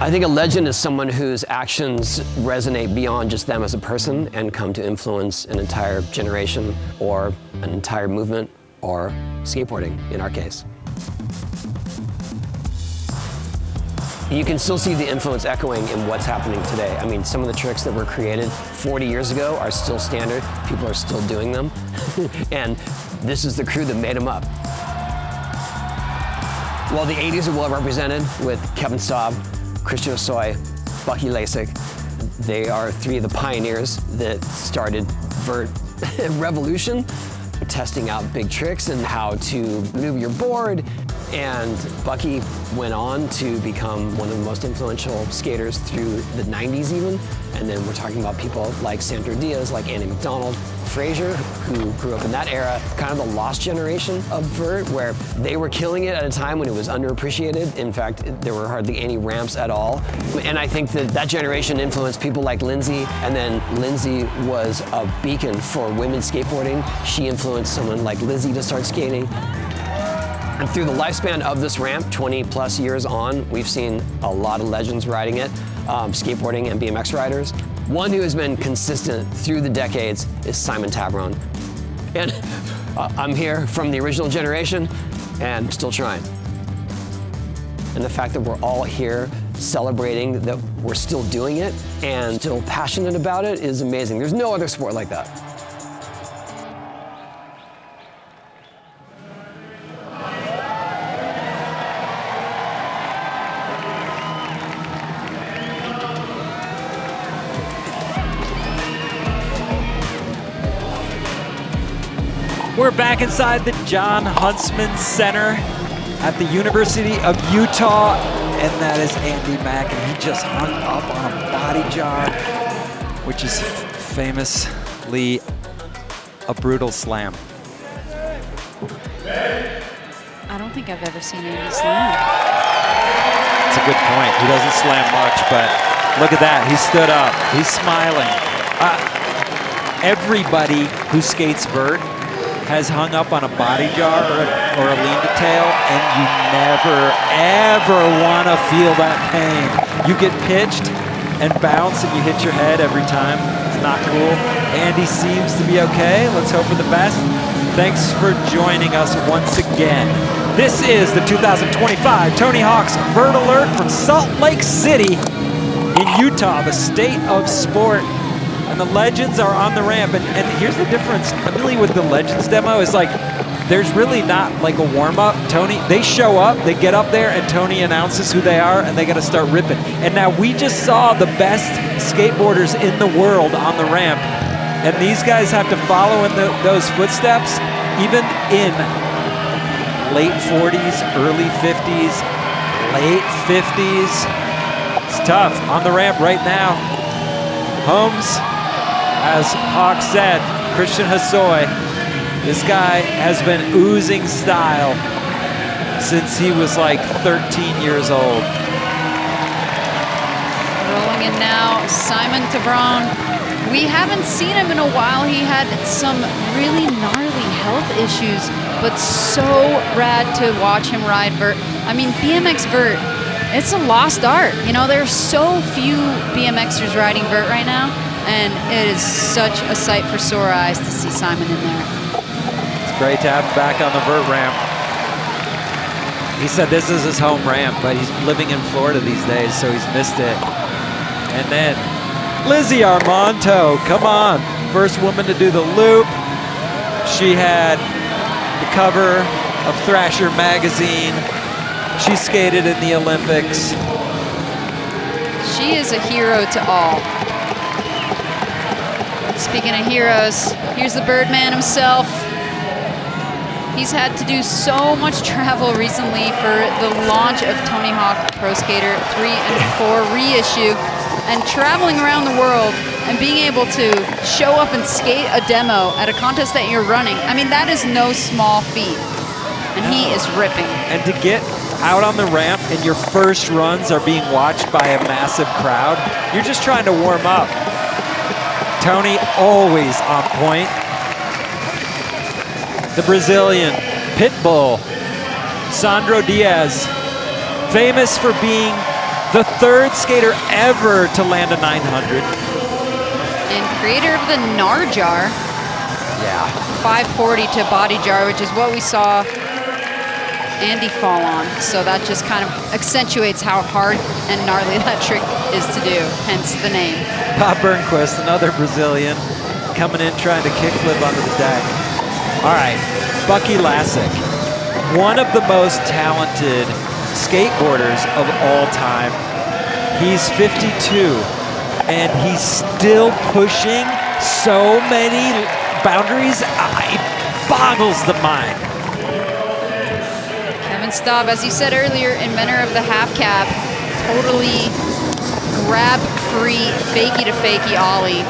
I think a legend is someone whose actions resonate beyond just them as a person and come to influence an entire generation or an entire movement or skateboarding in our case. You can still see the influence echoing in what's happening today. I mean, some of the tricks that were created 40 years ago are still standard. People are still doing them. And this is the crew that made them up. Well, the 80s are well represented with Kevin Staub, Christian Hosoi, Bucky Lasik. They are three of the pioneers that started Vert revolution, testing out big tricks and how to maneuver your board. And Bucky went on to become one of the most influential skaters through the 90s even. And then we're talking about people like Sandro Diaz, like Andy McDonald, Frazier, who grew up in that era, kind of the lost generation of Vert, where they were killing it at a time when it was underappreciated. In fact, there were hardly any ramps at all. And I think that that generation influenced people like Lindsay, and then Lindsay was a beacon for women skateboarding. She influenced someone like Lizzie to start skating. And through the lifespan of this ramp, 20 plus years on, we've seen a lot of legends riding it, skateboarding and BMX riders. One who has been consistent through the decades is Simon Tabron. And I'm here from the original generation and still trying. And the fact that we're all here celebrating that we're still doing it and still passionate about it is amazing. There's no other sport like that. We're back inside the John Huntsman Center at the University of Utah, and that is Andy Mack, and he just hung up on a body jar, which is famously a brutal slam. I don't think I've ever seen Andy slam. That's a good point. He doesn't slam much, but look at that. He stood up. He's smiling. Everybody who skates Vert has hung up on a body jar or a lean detail, and you never, ever want to feel that pain. You get pitched and bounce and you hit your head every time. It's not cool. Andy seems to be okay. Let's hope for the best. Thanks for joining us once again. This is the 2025 Tony Hawk's Vert Alert from Salt Lake City in Utah, the state of sport. And the legends are on the ramp, and here's the difference really with the legends demo is like there's really not like a warm-up. Tony, they show up, they get up there, and Tony announces who they are, and they got to start ripping. And now we just saw the best skateboarders in the world on the ramp, and these guys have to follow in those footsteps, even in late 40s, early 50s, late 50s. It's tough on the ramp right now. Holmes, as Hawk said, Christian Hosoi, this guy has been oozing style since he was like 13 years old. Rolling in now, Simon Tabron. We haven't seen him in a while. He had some really gnarly health issues, but so rad to watch him ride Vert. I mean, BMX Vert, it's a lost art. You know, there's so few BMXers riding Vert right now, and it is such a sight for sore eyes to see Simon in there. It's great to have him back on the Vert ramp. He said this is his home ramp, but he's living in Florida these days, so he's missed it. And then Lizzie Armanto, come on. First woman to do the loop. She had the cover of Thrasher magazine. She skated in the Olympics. She is a hero to all. Speaking of heroes, here's the Birdman himself. He's had to do so much travel recently for the launch of Tony Hawk Pro Skater 3 and 4 reissue, and traveling around the world and being able to show up and skate a demo at a contest that you're running. I mean, that is no small feat, and he is ripping. And to get out on the ramp and your first runs are being watched by a massive crowd, you're just trying to warm up. Tony always on point. The Brazilian Pitbull, Sandro Diaz, famous for being the third skater ever to land a 900. And creator of the Gnar jar. Yeah. 540 to body jar, which is what we saw Andy fall on. So that just kind of accentuates how hard and gnarly that trick is to do, hence the name. Bob Burnquist, another Brazilian, coming in trying to kickflip onto the deck. All right, Bucky Lasek, one of the most talented skateboarders of all time. He's 52, and he's still pushing so many boundaries. It boggles the mind. Kevin Staub, as you said earlier, inventor of the half cab, totally grab-free, fakie-to-fakie ollie.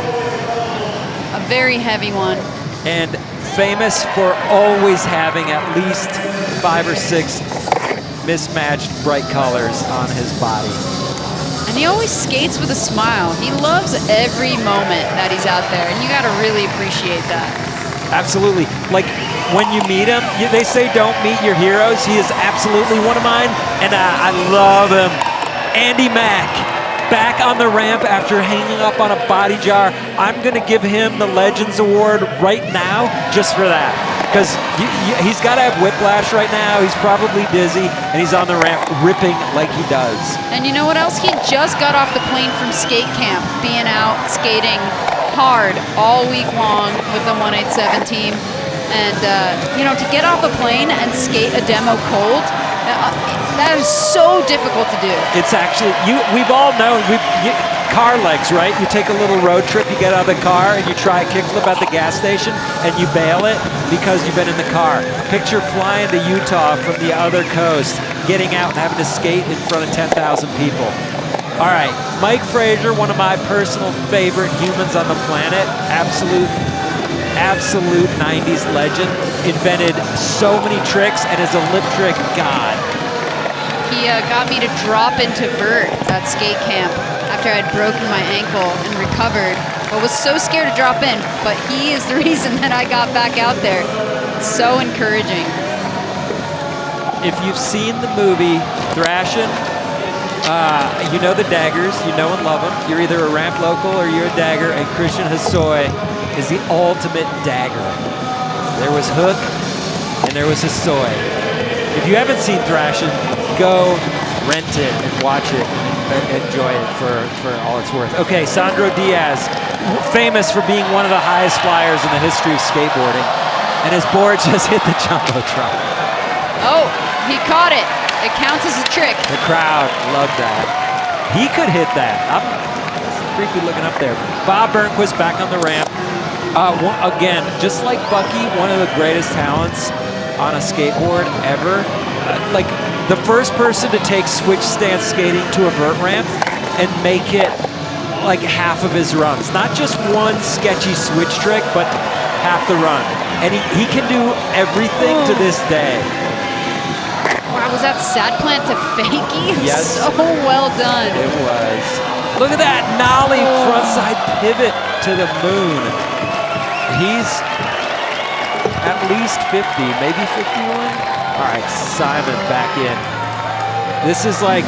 A very heavy one. And famous for always having at least 5 or 6 mismatched bright colors on his body. And he always skates with a smile. He loves every moment that he's out there, and you gotta really appreciate that. Absolutely. Like, when you meet him, they say don't meet your heroes. He is absolutely one of mine, and I love him. Andy Mack, back on the ramp after hanging up on a body jar. I'm gonna give him the Legends Award right now just for that. Because he's gotta have whiplash right now. He's probably dizzy, and he's on the ramp ripping like he does. And you know what else? He just got off the plane from skate camp, being out skating hard all week long with the 187 team. And, you know, to get off a plane and skate a demo cold, that is so difficult to do. It's actually, we've all known, car legs, right? You take a little road trip, you get out of the car, and you try a kickflip at the gas station, and you bail it because you've been in the car. Picture flying to Utah from the other coast, getting out and having to skate in front of 10,000 people. All right, Mike Frazier, one of my personal favorite humans on the planet, absolute 90s legend, invented so many tricks and is a lip trick god. He got me to drop into Vert at skate camp after I'd broken my ankle and recovered, but was so scared to drop in, but he is the reason that I got back out there. It's so encouraging. If you've seen the movie Thrashin', you know the daggers, you know and love them. You're either a ramp local or you're a dagger, and Christian Hosoi is the ultimate dagger. There was Hook and there was Hosoi. If you haven't seen Thrashin', go rent it and watch it and enjoy it for all it's worth. Okay, Sandro Diaz, famous for being one of the highest flyers in the history of skateboarding, and his board just hit the Jumbotron. Oh, he caught it. It counts as a trick. The crowd loved that. He could hit that. I'm creepy looking up there. Bob Burnquist back on the ramp. Again, just like Bucky, one of the greatest talents on a skateboard ever. Like the first person to take switch stance skating to a vert ramp and make it like half of his runs. Not just one sketchy switch trick, but half the run. And he can do everything to this day. Wow, was that sad plant to fakie? Yes. So well done. It was. Look at that nollie frontside pivot to the moon. He's at least 50, maybe 51. All right, Simon back in. This is like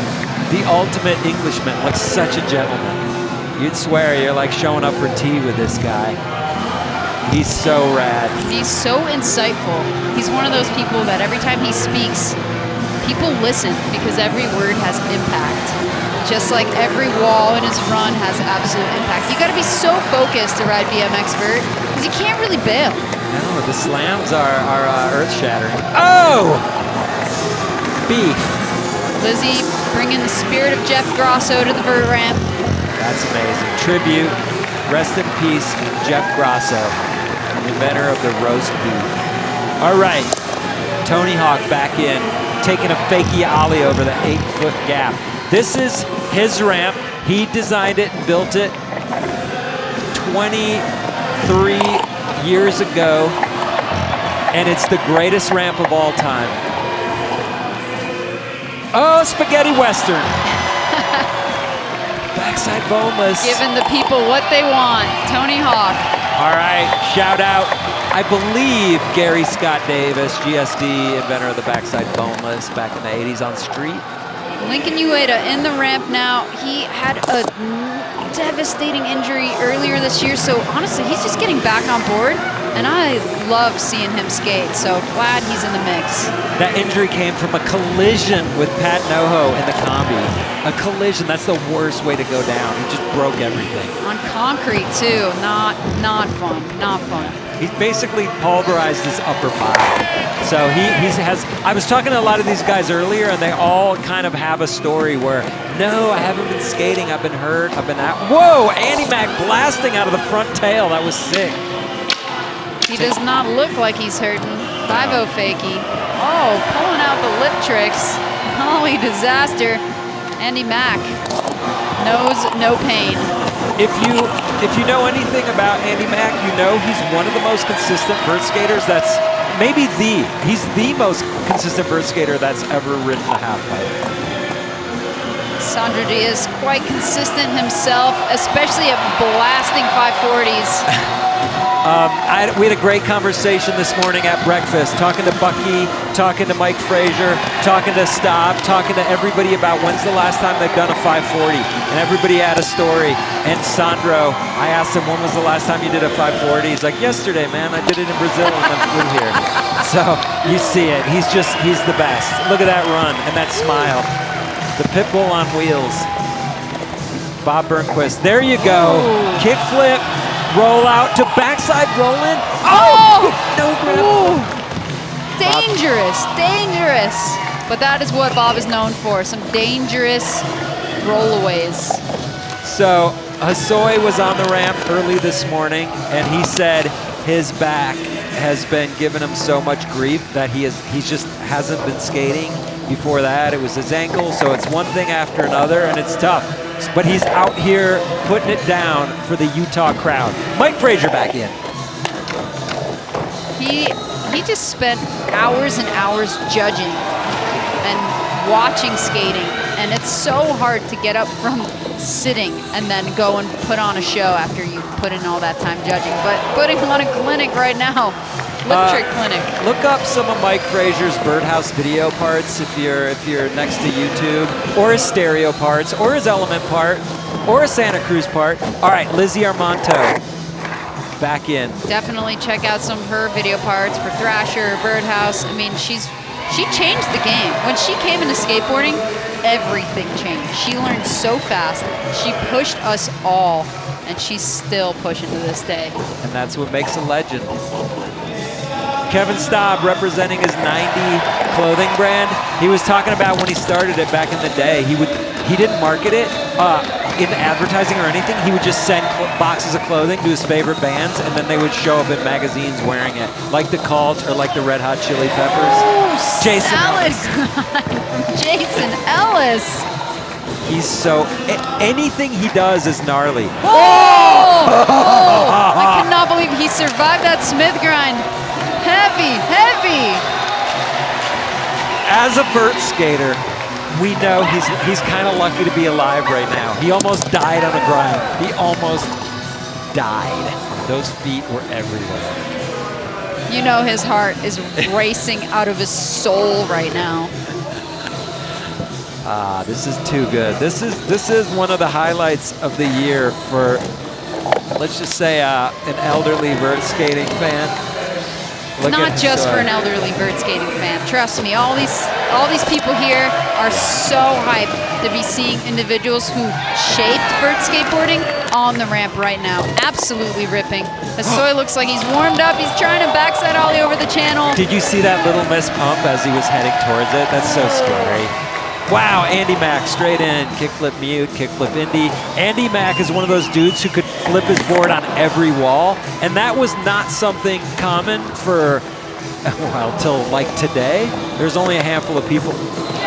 the ultimate Englishman, like such a gentleman. You'd swear you're like showing up for tea with this guy. He's so rad. He's so insightful. He's one of those people that every time he speaks, people listen because every word has impact. Just like every wall in his run has absolute impact. You gotta be so focused to ride BMX Vert because you can't really bail. No, the slams are earth-shattering. Oh! Beef. Lizzie bringing the spirit of Jeff Grosso to the Vert ramp. That's amazing. Tribute. Rest in peace, Jeff Grosso, inventor of the roast beef. All right, Tony Hawk back in, taking a fakie ollie over the 8-foot gap. This is his ramp. He designed it and built it 23 years ago, and it's the greatest ramp of all time. Oh, spaghetti western. Backside boneless. Giving the people what they want. Tony Hawk. All right, shout out, I believe, Gary Scott Davis, GSD, inventor of the backside boneless back in the 80s on street. Lincoln Ueda in the ramp now. He had a devastating injury earlier this year, so honestly, he's just getting back on board, and I love seeing him skate, so glad he's in the mix. That injury came from a collision with Pat Noho in the combi. A collision, that's the worst way to go down. He just broke everything. On concrete, too. Not fun, not fun. He's basically pulverized his upper body. So he has, I was talking to a lot of these guys earlier, and they all kind of have a story where, no, I haven't been skating, I've been hurt, I've been out. Whoa, Andy Mack blasting out of the front tail, that was sick. He does not look like he's hurting. 5-0 fakie. Oh, pulling out the lip tricks. Holy disaster. Andy Mack knows no pain. If you know anything about Andy Mack, you know he's one of the most consistent vert skaters that's he's the most consistent vert skater that's ever ridden a half pipe. Sandro Diaz quite consistent himself, especially at blasting 540s. We had a great conversation this morning at breakfast, talking to Bucky, talking to Mike Frazier, talking to Staub, talking to everybody about when's the last time they've done a 540. And everybody had a story. And Sandro, I asked him, when was the last time you did a 540? He's like, yesterday, man. I did it in Brazil and then flew here. So you see it. He's the best. Look at that run and that smile. The pit bull on wheels. Bob Burnquist. There you go. Kick flip. Roll out to backside roll-in. Oh! No grab. Dangerous, dangerous. But that is what Bob is known for, some dangerous rollaways. So Hosoi was on the ramp early this morning, and he said his back has been giving him so much grief that he just hasn't been skating. Before that, it was his ankle, so it's one thing after another, and it's tough. But he's out here putting it down for the Utah crowd. Mike Frazier back in. He just spent hours and hours judging and watching skating, and it's so hard to get up from sitting and then go and put on a show after you put in all that time judging. But putting on a clinic right now, lip trick clinic. Look up some of Mike Frazier's Birdhouse video parts if you're next to YouTube, or his stereo parts, or his element part, or a Santa Cruz part. All right, Lizzie Armanto back in. Definitely check out some of her video parts for Thrasher, Birdhouse. I mean, she changed the game. When she came into skateboarding, everything changed. She learned so fast. She pushed us all, and she's still pushing to this day. And that's what makes a legend. Kevin Staub representing his 90 clothing brand. He was talking about when he started it back in the day, he didn't market it in advertising or anything. He would just send boxes of clothing to his favorite bands, and then they would show up in magazines wearing it, like the Cult or like the Red Hot Chili Peppers. Oh, Jason Ellis. Jason Ellis. He's so, anything he does is gnarly. Oh! I cannot believe he survived that Smith grind. Heavy, heavy. As a vert skater, we know he's kind of lucky to be alive right now. He almost died on a grind. He almost died. Those feet were everywhere. You know his heart is racing out of his soul right now. This is too good. This is one of the highlights of the year for, let's just say, an elderly vert skating fan. Not just for an elderly vert skating fan. Trust me, all these people here are so hyped to be seeing individuals who shaped vert skateboarding on the ramp right now. Absolutely ripping. Hosoi looks like he's warmed up. He's trying to backside ollie over the channel. Did you see that little miss pump as he was heading towards it? That's so scary. Wow, Andy Mack straight in, kickflip mute, kickflip Indy. Andy Mack is one of those dudes who could flip his board on every wall, and that was not something common for, well, till like today. There's only a handful of people.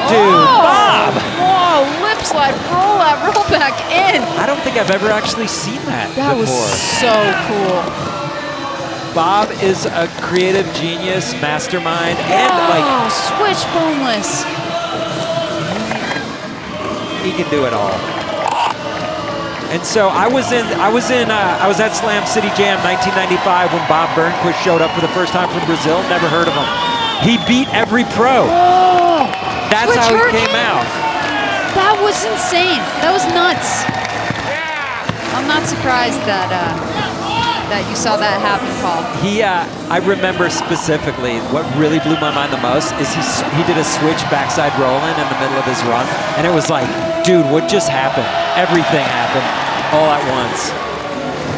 Dude, Bob! Whoa, lip slide, roll out, roll back in. I don't think I've ever actually seen that before. Was so cool. Bob is a creative genius, mastermind, and like switch boneless. He can do it all. And so I was at Slam City Jam 1995 when Bob Burnquist showed up for the first time from Brazil. Never heard of him. He beat every pro. Whoa. That's how he came out. That was insane. That was nuts. I'm not surprised that that you saw that happen, Paul. I remember specifically what really blew my mind the most is he did a switch backside roll-in in the middle of his run, and it was like, dude, what just happened? Everything happened all at once.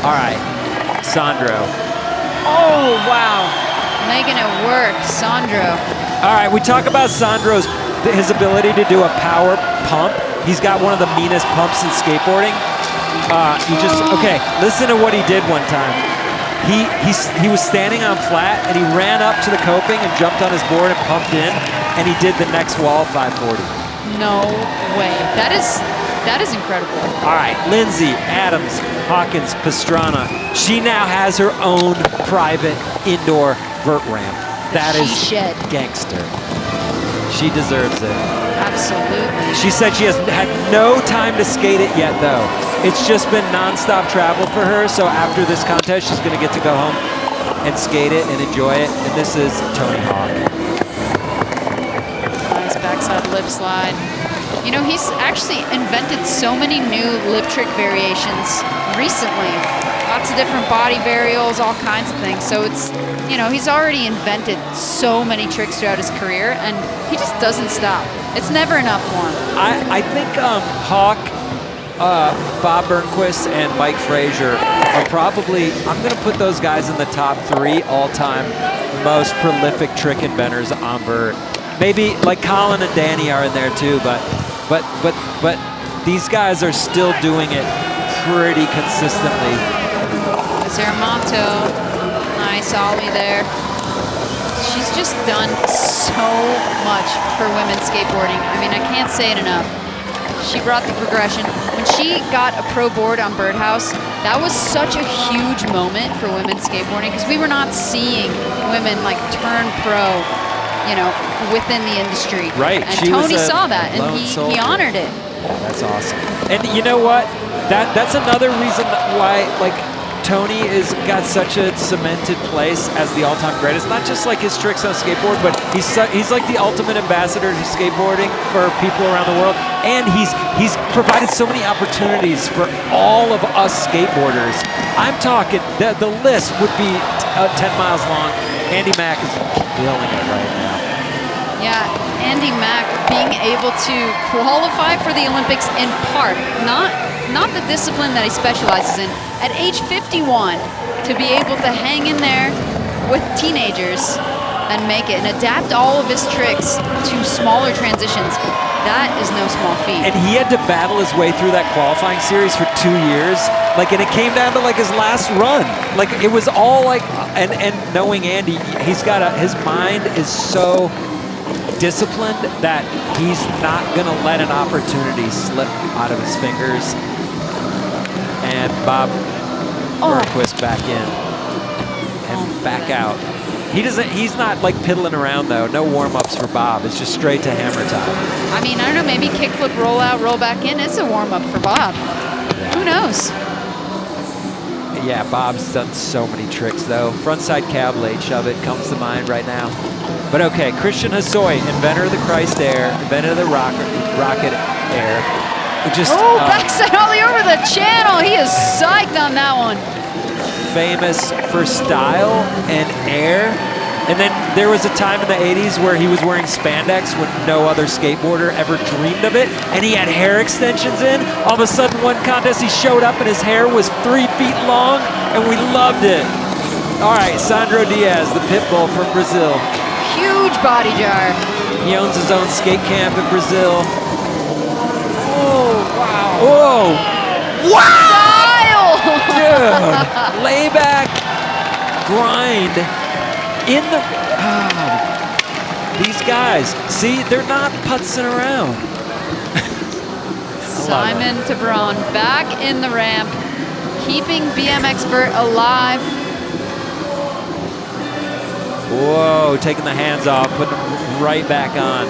All right, Sandro. Oh, wow. Making it work, Sandro. All right, we talk about his ability to do a power pump. He's got one of the meanest pumps in skateboarding. Okay, listen to what he did one time. He was standing on flat, and he ran up to the coping and jumped on his board and pumped in, and he did the next wall 540. No way. That is incredible. All right, Lindsay, Adams, Hawkins, Pastrana. She now has her own private indoor vert ramp. That is gangster. She deserves it. Absolutely. She said she has had no time to skate it yet, though. It's just been nonstop travel for her, so after this contest, she's going to get to go home and skate it and enjoy it. And this is Tony Hawk. Nice backside lip slide. You know, he's actually invented so many new lip trick variations recently. Lots of different body varials, all kinds of things. So it's, you know, he's already invented so many tricks throughout his career, and he just doesn't stop. It's never enough for him. I think Hawk, Bob Burnquist, and Mike Frazier are probably, I'm going to put those guys in the top 3 all-time most prolific trick inventors on vert. Maybe like Colin and Danny are in there too, but these guys are still doing it pretty consistently. Zeramonto, nice ollie there. She's just done so much for women's skateboarding. I mean, I can't say it enough. She brought the progression. When she got a pro board on Birdhouse, that was such a huge moment for women's skateboarding because we were not seeing women like turn pro, you know, within the industry. Right. And Tony saw that, and he honored it. That's awesome. And you know what? That's another reason why, like, Tony has got such a cemented place as the all-time greatest. Not just like his tricks on skateboard, but he's like the ultimate ambassador to skateboarding for people around the world. And he's provided so many opportunities for all of us skateboarders. I'm talking, the list would be 10 miles long. Andy Mack is killing it right now. Yeah, Andy Mack being able to qualify for the Olympics in part, not the discipline that he specializes in. At age 51, to be able to hang in there with teenagers and make it and adapt all of his tricks to smaller transitions, that is no small feat. And he had to battle his way through that qualifying series for 2 years. Like, and it came down to like his last run. Like, it was all like, and knowing Andy, his mind is so disciplined that he's not gonna let an opportunity slip out of his fingers. And Bob Burnquist back in and back out. He's not like piddling around though. No warm-ups for Bob. It's just straight to hammer time. I mean, I don't know, maybe kickflip, roll out, roll back in. It's a warm-up for Bob. Yeah. Who knows? Yeah, Bob's done so many tricks though. Frontside cab late shove it comes to mind right now. But okay, Christian Hosoi, inventor of the Christ Air, inventor of the Rocket Air. Backside ollie over the channel. He is psyched on that one. Famous for style and air. And then there was a time in the 80s where he was wearing spandex when no other skateboarder ever dreamed of it. And he had hair extensions in. All of a sudden, one contest, he showed up and his hair was 3 feet long, and we loved it. All right, Sandro Diaz, the pit bull from Brazil. Huge body jar. He owns his own skate camp in Brazil. Oh, wow. Whoa! Wow! Dude, layback grind in the... these guys, see, they're not putzing around. Simon Tabron back in the ramp, keeping BMX Vert alive. Whoa, taking the hands off, putting them right back on.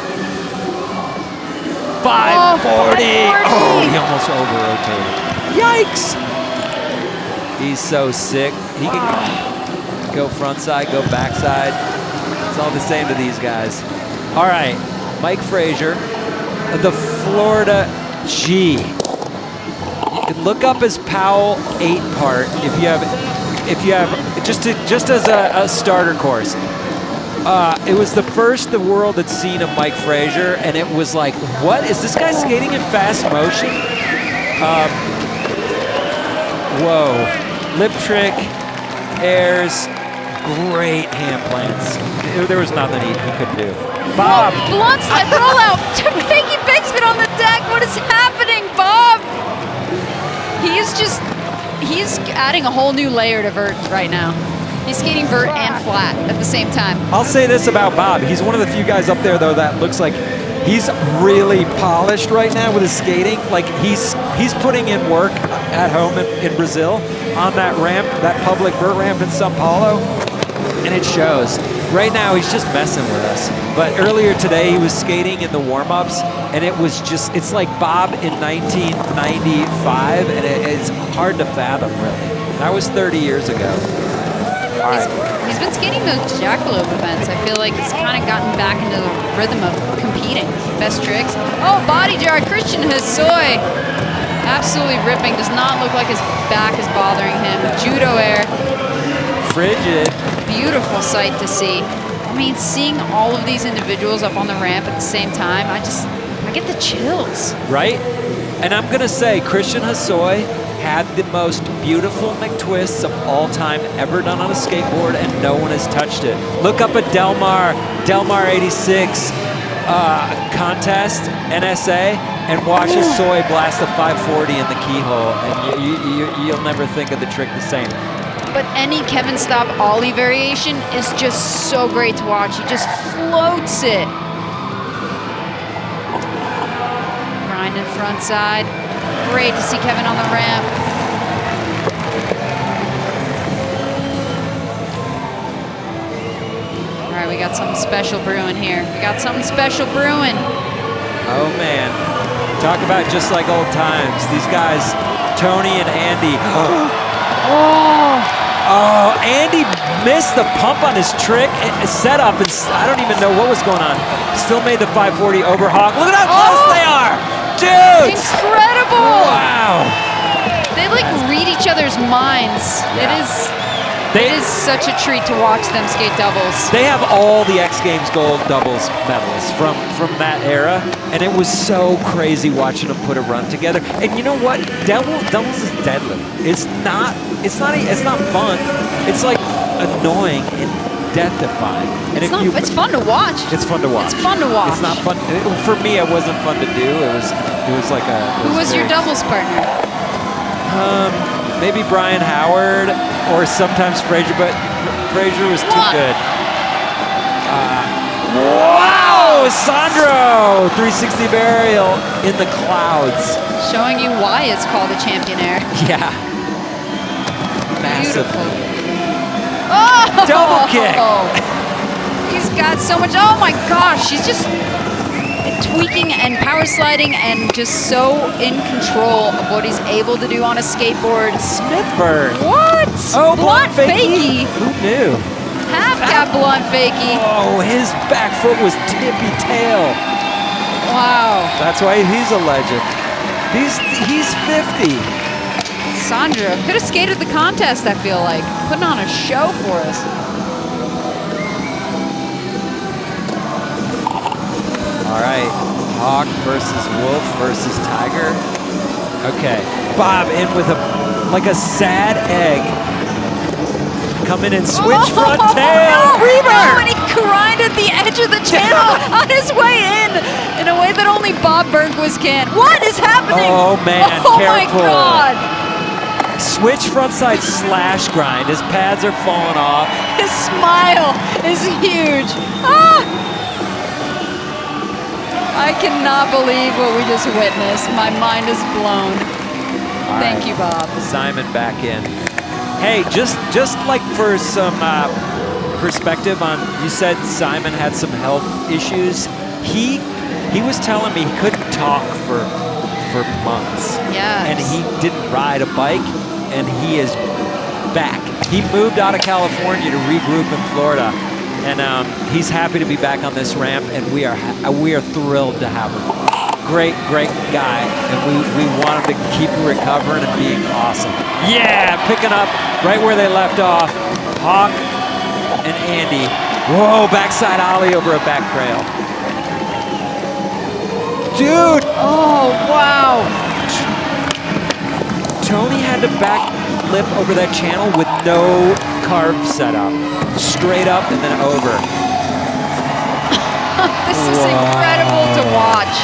540. Oh, he almost over-rotated. Yikes! He's so sick. He can go front side, go backside. It's all the same to these guys. All right, Mike Frazier, the Florida Gee. Look up his Powell 8 part if you have just as a starter course. It was the first the world had seen of Mike Frazier, and it was like, what is this guy skating in fast motion? Whoa, lip trick, airs, great hand plants. There was nothing he couldn't do. Bob. Blunt slide rollout. Fakey Bixby on the deck. What is happening, Bob? He's adding a whole new layer to Vert right now. He's skating Vert and flat at the same time. I'll say this about Bob. He's one of the few guys up there, though, that looks like he's really polished right now with his skating. Like, he's putting in work at home in Brazil on that ramp, that public Vert ramp in Sao Paulo, and it shows. Right now, he's just messing with us. But earlier today, he was skating in the warm-ups, and it's like Bob in 1995, and it's hard to fathom, really. That was 30 years ago. All right. He's been skating those jackalope events. I feel like he's kind of gotten back into the rhythm of competing. Best tricks. Oh, body jar. Christian Hosoi. Absolutely ripping. Does not look like his back is bothering him. Judo air. Frigid. Beautiful sight to see. I mean, seeing all of these individuals up on the ramp at the same time, I get the chills. Right? And I'm going to say Christian Hosoi had the most beautiful McTwists of all time ever done on a skateboard, and no one has touched it. Look up at Delmar 86 contest, NSA, and watch Hosoi blast a 540 in the keyhole, and you'll never think of the trick the same. But any Kevin Staub ollie variation is just so great to watch. He just floats it. Grinding front side. Great to see Kevin on the ramp. All right, we got something special brewing here. We got something special brewing. Oh, man. Talk about just like old times. These guys, Tony and Andy. Oh, Andy missed the pump on his trick setup, and I don't even know what was going on. Still made the 540 overhawk. Look at how close they are! Dude! Incredible! Wow! They like read each other's minds. Yeah. It is such a treat to watch them skate doubles. They have all the X Games gold doubles medalists from that era, and it was so crazy watching them put a run together. And you know what? Doubles is deadly. It's not fun. It's like annoying and death-defying. And It's fun to watch. It's fun to watch. It's fun to watch. It's not fun. For me, it wasn't fun to do. It was like a. Who was your doubles partner? Maybe Brian Howard or sometimes Frazier, but Frazier was too good. Wow, Sandro, 360 burial in the clouds. Showing you why it's called a champion air. Yeah. Massive. Beautiful. Oh! Double kick. He's got so much. Oh my gosh, she's just tweaking and power sliding and just so in control of what he's able to do on a skateboard. Smithburn. What? Oh, blunt fakie. Who knew? Half cap blunt fakie. Oh, his back foot was tippy tail. Wow. That's why he's a legend. He's 50. Sandra could have skated the contest, I feel like. Putting on a show for us. All right, Hawk versus Wolf versus Tiger. Okay, Bob in with like a sad egg. Coming in switch front tail. Reaver! And he grinded the edge of the channel on his way in a way that only Bob Bergquist can. What is happening? Oh man, oh careful. My God. Switch frontside slash grind. His pads are falling off. His smile is huge. Ah! I cannot believe what we just witnessed. My mind is blown. Thank you, Bob. Simon back in. Hey, just like for some perspective on, you said Simon had some health issues. He was telling me he couldn't talk for months. Yeah. And he didn't ride a bike, and he is back. He moved out of California to regroup in Florida. And he's happy to be back on this ramp, and we are thrilled to have him. great, great guy, and we want him to keep recovering and being awesome. Yeah, picking up right where they left off. Hawk and Andy. Whoa, backside ollie over a back trail. Dude! Oh, wow. Tony had to back flip over that channel with no carb setup. Straight up and then over. This is incredible to watch.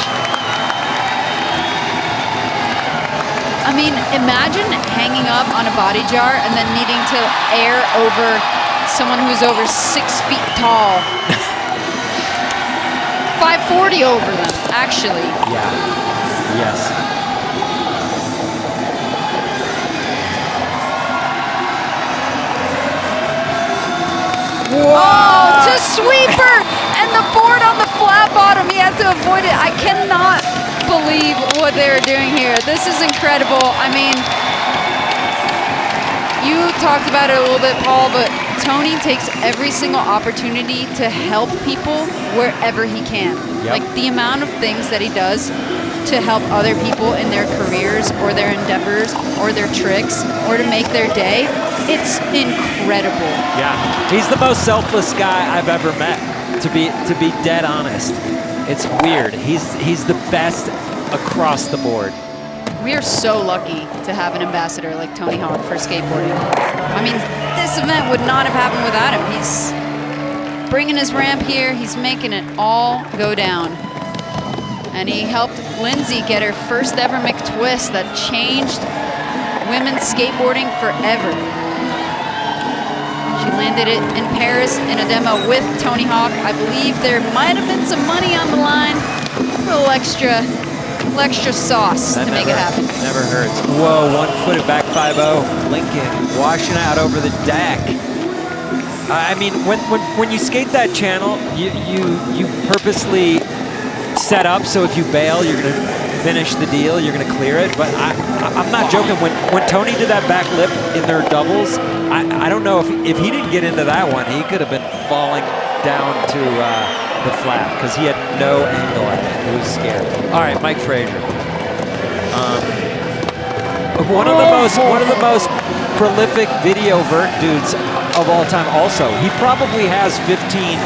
I mean, imagine hanging up on a body jar and then needing to air over someone who's over 6 feet tall. 540 over them, actually. Yeah. Yes. Whoa! Oh, to sweeper! And the board on the flat bottom, he had to avoid it. I cannot believe what they're doing here. This is incredible. I mean, you talked about it a little bit, Paul, but Tony takes every single opportunity to help people wherever he can. Yep. Like the amount of things that he does to help other people in their careers or their endeavors or their tricks or to make their day, it's incredible. Yeah, he's the most selfless guy I've ever met, to be dead honest. It's weird. He's the best across the board. We are so lucky to have an ambassador like Tony Hawk for skateboarding. I mean, this event would not have happened without him. He's bringing his ramp here. He's making it all go down. And he helped Lindsay get her first ever McTwist that changed women's skateboarding forever. She landed it in Paris in a demo with Tony Hawk. I believe there might have been some money on the line. A little extra sauce to make it happen. Never hurts. Whoa, one-footed back 5-0. Lincoln washing out over the deck. I mean, when you skate that channel, you purposely set up so if you bail, you're gonna finish the deal, you're gonna clear it. But I'm not joking. When Tony did that back lip in their doubles, I don't know if he didn't get into that one, he could have been falling down to the flat because he had no angle on it. He was scared. All right, Mike Frazier. One of the most prolific video vert dudes of all time. Also, he probably has 15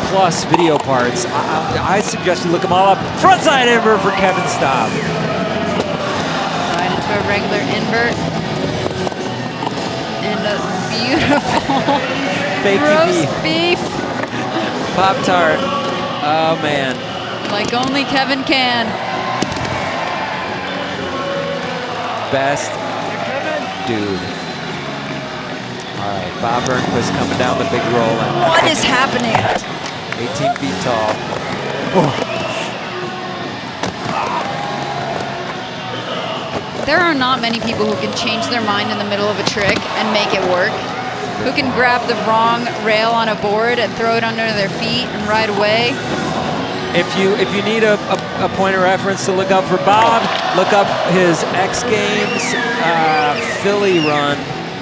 plus video parts. I suggest you look them all up. Frontside invert for Kevin Staub. Right into a regular invert. And a beautiful roast beef. Pop-Tart. Oh, man. Like only Kevin can. Best dude. All right, Bob Burnquist coming down the big roll. What is happening? 18 feet tall. Oh. There are not many people who can change their mind in the middle of a trick and make it work. Who can grab the wrong rail on a board and throw it under their feet and ride away. If you need a point of reference to look up for Bob, look up his X Games Philly run.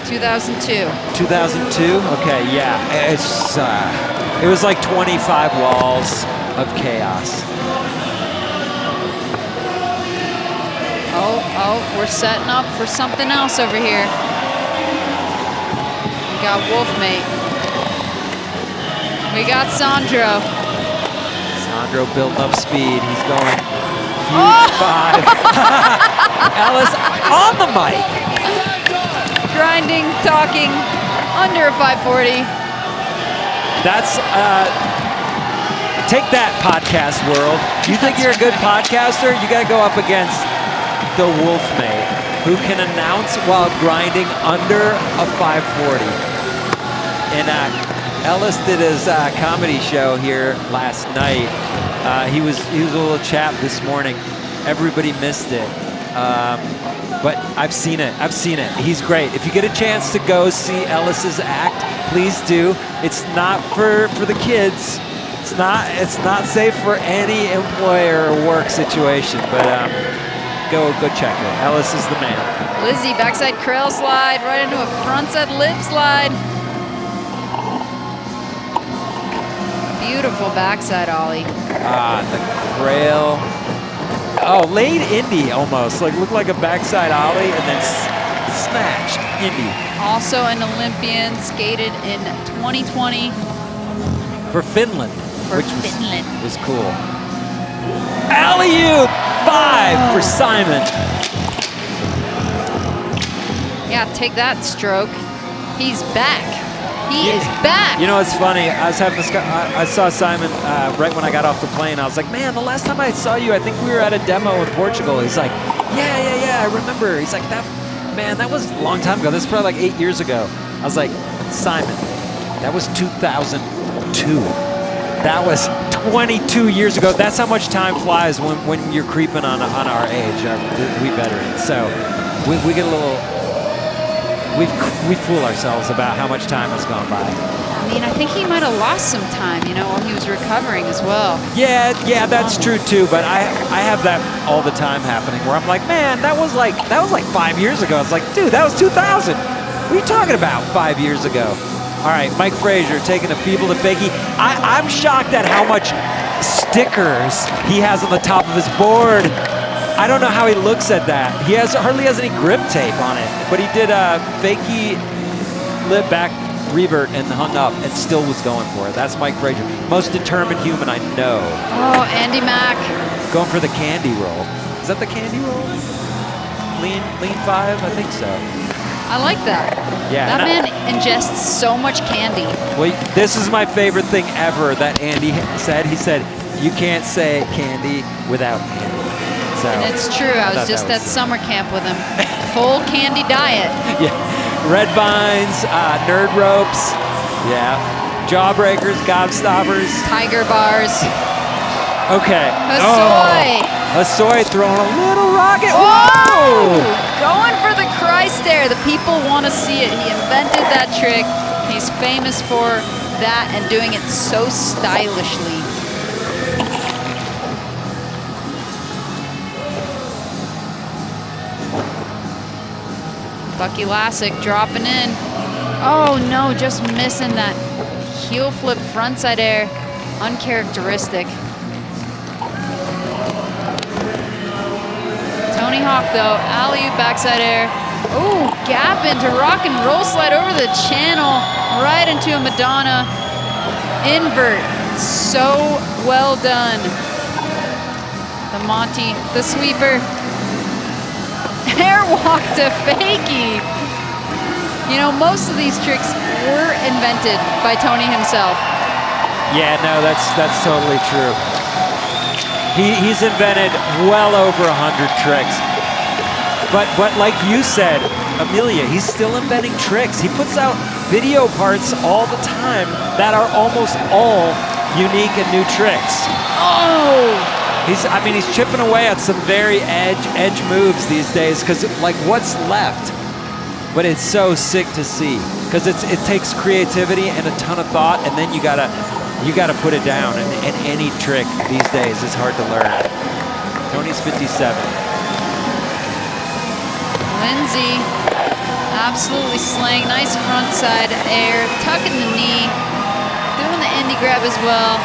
2002. 2002? Okay, yeah. It was like 25 walls of chaos. Oh, we're setting up for something else over here. We got Wolfmate. We got Sandro. Sandro building up speed. He's going huge 5. Ellis on the mic. Grinding, talking, under a 540. That's, take that, podcast world. You think you're a good podcaster? You got to go up against the Wolfmate, who can announce while grinding under a 540. And Ellis did his comedy show here last night. He was a little chap this morning. Everybody missed it. But I've seen it. He's great. If you get a chance to go see Ellis's act, please do. It's not for the kids. It's not safe for any employer or work situation. But go check it. Ellis is the man. Lizzie, backside crail slide, right into a frontside lip slide. Beautiful backside ollie. The crail oh, late Indy almost. Like looked like a backside ollie and then smashed Indy. Also an Olympian, skated in 2020. For Finland. For which Finland. was cool. Alley-oop! 5 for Simon. Yeah, take that, Stroke. He's back. He is back. You know, it's funny. I saw Simon right when I got off the plane. I was like, man, the last time I saw you, I think we were at a demo in Portugal. He's like, yeah, I remember. He's like, that was a long time ago. This is probably like 8 years ago. I was like, Simon, that was 2002. That was 22 years ago. That's how much time flies when you're creeping on our age, we veterans. So we get a little, we fool ourselves about how much time has gone by. I mean, I think he might have lost some time, you know, while he was recovering as well. Yeah, that's true too. But I have that all the time happening where I'm like, man, that was like 5 years ago. It's like, dude, that was 2000. What are you talking about 5 years ago? All right, Mike Frazier taking a feeble to fakie. I'm shocked at how much stickers he has on the top of his board. I don't know how he looks at that. He hardly has any grip tape on it, but he did a fakie lip back revert and hung up and still was going for it. That's Mike Frazier, most determined human I know. Oh, Andy Mack. Going for the candy roll. Is that the candy roll? Lean 5, I think so. I like that. Yeah, that man ingests so much candy. Well, this is my favorite thing ever that Andy said. He said, you can't say candy without candy. So, and it's true. I was just at summer camp with him. Full candy diet. Yeah. Red vines, nerd ropes. Yeah. Jawbreakers, gobstoppers. Tiger bars. Okay. Hosoi. Hosoi throwing a little rocket. Whoa! Going for the Christ air. The people want to see it. He invented that trick. He's famous for that and doing it so stylishly. Bucky Lasek dropping in. Oh no, just missing that heel flip frontside air. Uncharacteristic. Tony Hawk though, alley-oop backside air. Ooh, gap into rock and roll slide over the channel, right into a Madonna invert. So well done. The Monty, the sweeper. Airwalk to fakie. You know, most of these tricks were invented by Tony himself. Yeah, no, that's totally true. He's invented well over 100 tricks. But like you said, Amelia, he's still inventing tricks. He puts out video parts all the time that are almost all unique and new tricks. Oh! He's chipping away at some very edge moves these days because like what's left? But it's so sick to see because it takes creativity and a ton of thought, and then you gotta put it down, and any trick these days is hard to learn. Tony's 57. Lindsay, absolutely slaying. Nice front side air, tucking the knee, doing the Indy grab as well.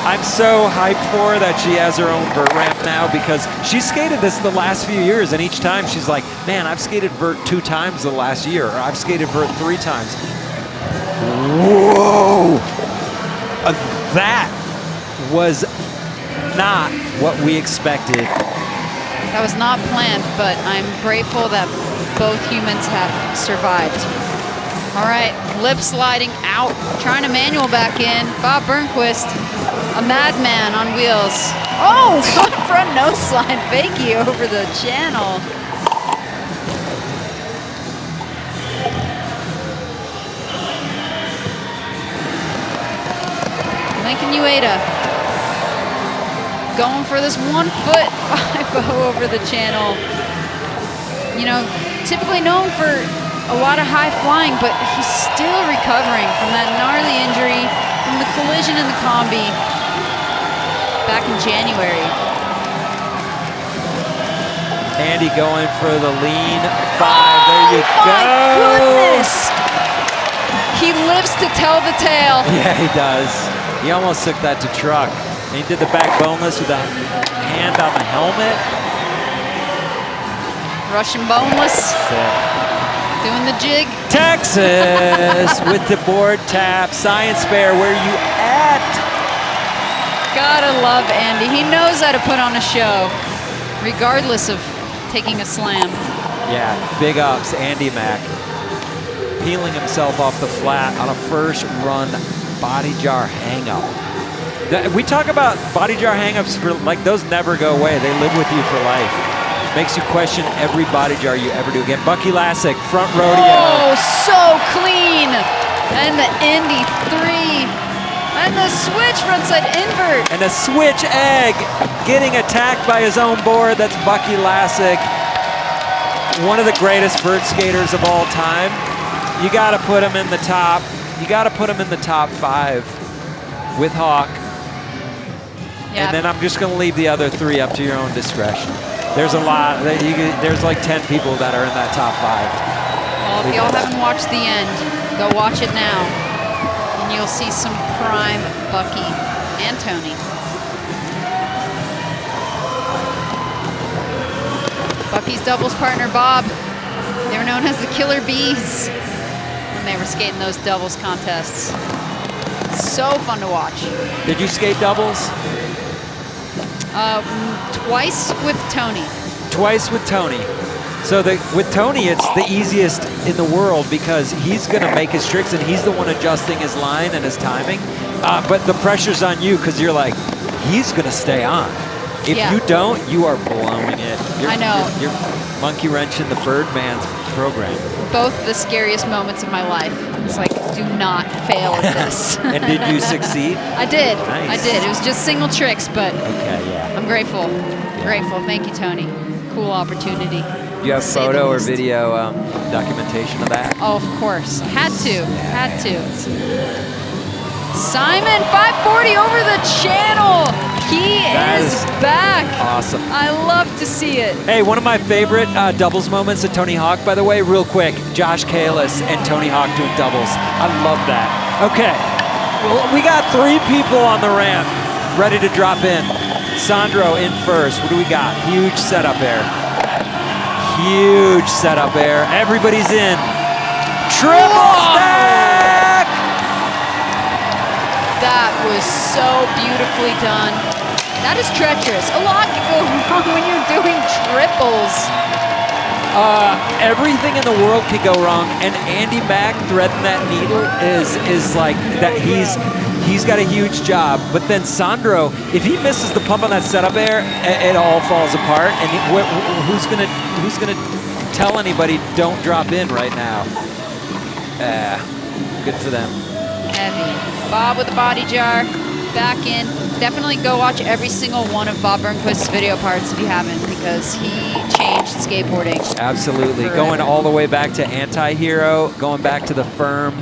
I'm so hyped for her that she has her own vert ramp now because she skated this the last few years, and each time she's like, man, I've skated vert 2 times the last year, or I've skated vert 3 times. Whoa! That was not what we expected. That was not planned, but I'm grateful that both humans have survived. All right, lip sliding out, trying to manual back in. Bob Burnquist, a madman on wheels. Oh, front nose slide fakie over the channel. Lincoln Ueda going for this 1 foot 5-0 over the channel. You know, typically known for a lot of high flying, but he's still recovering from that gnarly injury from the collision in the combi back in January. Andy going for the lean 5. There you go. My goodness! He lives to tell the tale. Yeah, he does. He almost took that to truck. And he did the back boneless with a hand on the helmet. Russian boneless, Sick. doing the jig. Texas with the board tap. Science fair, where you at? Gotta love Andy. He knows how to put on a show, regardless of taking a slam. Yeah, big ups, Andy Mack. Peeling himself off the flat on a first run body jar hang up. We talk about body jar hang-ups for like those never go away. They live with you for life. Makes you question every body jar you ever do again. Bucky Lasek, front rodeo. Oh, so clean. And the Indy 3. And the switch frontside invert. And a switch egg getting attacked by his own board. That's Bucky Lasek. One of the greatest vert skaters of all time. You gotta put him in the top. You gotta put him in the top 5 with Hawk. Yeah. And then I'm just gonna leave the other 3 up to your own discretion. There's a lot, there's like 10 people that are in that top 5. Well, if y'all haven't watched the end, go watch it now. And you'll see some prime Bucky and Tony. Bucky's doubles partner, Bob. They were known as the Killer Bees when they were skating those doubles contests. So fun to watch. Did you skate doubles? Twice with Tony. Twice with Tony. So with Tony, it's the easiest in the world because he's going to make his tricks and he's the one adjusting his line and his timing. But the pressure's on you because you're like, he's going to stay on. If you don't, you are blowing it. I know. You're monkey wrenching the Birdman's program. Both the scariest moments of my life. It's like, do not fail at this. And did you succeed? I did. Nice. I did. It was just single tricks, but okay, yeah. I'm grateful. Grateful. Thank you, Tony. Cool opportunity. Do you have photo or video documentation of that? Oh, of course. Had to. Had to. Simon, 540 over the channel. He is back. Awesome. I love to see it. Hey, one of my favorite doubles moments of Tony Hawk, by the way, real quick, Josh Kalis and Tony Hawk doing doubles. I love that. Okay, well, we got 3 people on the ramp ready to drop in. Sandro in first. What do we got? Huge setup air. Huge setup air. Everybody's in. Triple stack! That was so beautifully done. That is treacherous. A lot can go wrong when you're doing triples. Everything in the world could go wrong, and Andy Mack threading that needle is like that. He's got a huge job. But then Sandro, if he misses the pump on that setup air, it all falls apart. And who's gonna tell anybody don't drop in right now? Good for them. Heavy. Bob with the body jar, back in. Definitely go watch every single one of Bob Burnquist's video parts if you haven't, because he changed skateboarding. Absolutely. forever. Going all the way back to Anti-Hero, going back to the Firm.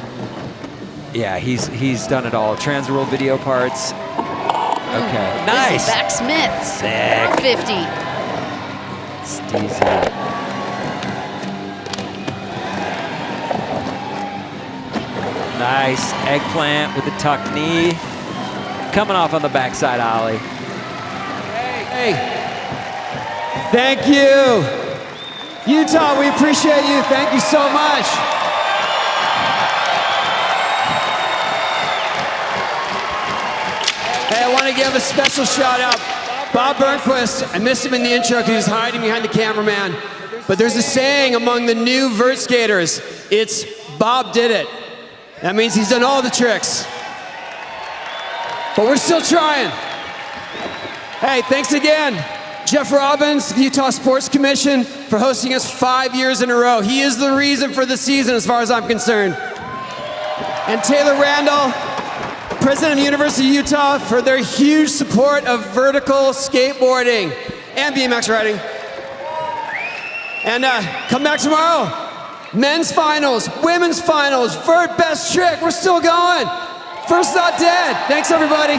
Yeah, he's done it all. Transworld video parts. Okay, nice. Back Smith. Sick. 450. Steezy. Nice eggplant with the tucked knee. Coming off on the backside ollie. Hey, thank you. Utah, we appreciate you. Thank you so much. Hey, I want to give a special shout out. Bob Burnquist, I missed him in the intro because he was hiding behind the cameraman. But there's a saying among the new vert skaters, it's Bob did it. That means he's done all the tricks. But we're still trying. Hey, thanks again, Jeff Robbins, the Utah Sports Commission, for hosting us 5 years in a row. He is the reason for the season as far as I'm concerned. And Taylor Randall, President of the University of Utah, for their huge support of vertical skateboarding and BMX riding. And come back tomorrow. Men's finals, women's finals, vert best trick. We're still going. First not dead. Thanks, everybody.